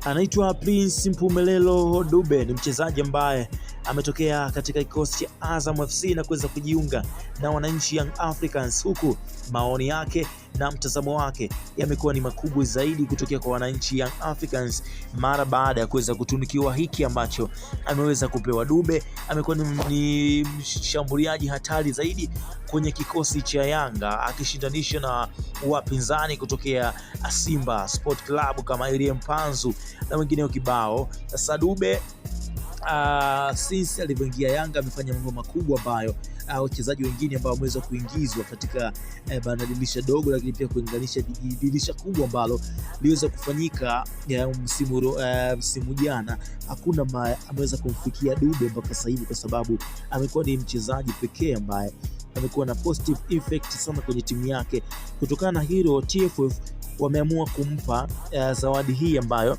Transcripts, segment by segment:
Anaitwa Prince Mpumelelo Dube, ni mchezaji ambaye ametokea katika kikosi cha Azam FC na kuweza kujiunga na wananchi Young Africans, huku maoni yake na mtazamo wake yamekuwa ni makubwa zaidi kutokea kwa wananchi Young Africans mara baada ya kuweza kutunikiwa hiki ambacho ameweza kupewa. Dube amekuwa ni mshambuliaji hatari zaidi kwenye kikosi cha Yanga, akishindanisha na wapinzani kutokea Simba Sport Club kama Elie Mpanzu na wengineo kibao. Sasa Dube since alivyoingia Yanga amefanya mambo makubwa ambayo wachezaji wengine ambao wameweza kuingizwa katika dirisha dogo, lakini pia kuunganisha dirisha kubwa ambalo liweza kufanyika msimu jana, hakuna ameweza kumfikia Dube mpaka sasa hivi, kwa sababu amekuwa ni mchezaji pekee ambaye amekuwa na positive effect sana kwenye timu yake. Kutokana na hilo, TFF wameamua kumpa zawadi hii ambayo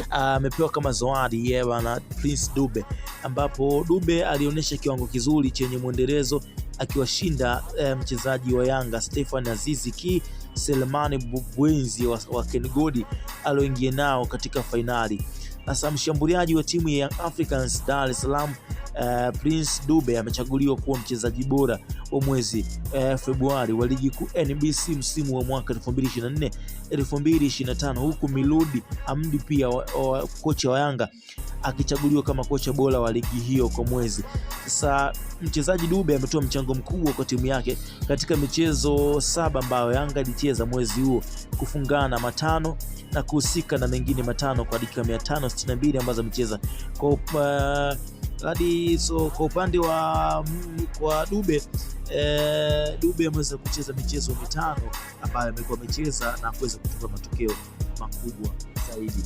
amepewa kama zawadi na Prince Dube, ambapo Dube alionyesha kiwango kizuri chenye mwendelezo akiwashinda mchezaji wa Yanga Stefan Azizi Ki Selemani Bwenzi wa Kenigodi alioingia nao katika fainali. Sasa mshambuliaji wa timu ya Young Africans Dar es Salaam Prince Dube amechaguliwa kuwa mchezaji bora wa mwezi Februari wa ligi kuu NBC msimu wa mwaka 2024-2025, huku Miludi Amdi pia kocha wa Yanga akichaguliwa kama kocha bora wa ligi hiyo kwa mwezi. Sasa mchezaji Dube ametoa mchango mkubwa kwa timu yake katika michezo 7 ambayo Yanga ilicheza mwezi huo, kufungana 5 na kuhusika na mengine 5 kwa dakika 562 ambazo amecheza kwa kwa upande wa Dube, Dube ameweza kucheza michezo 5 ambayo amekuwa amecheza na kuweza kutoa matokeo makubwa zaidi.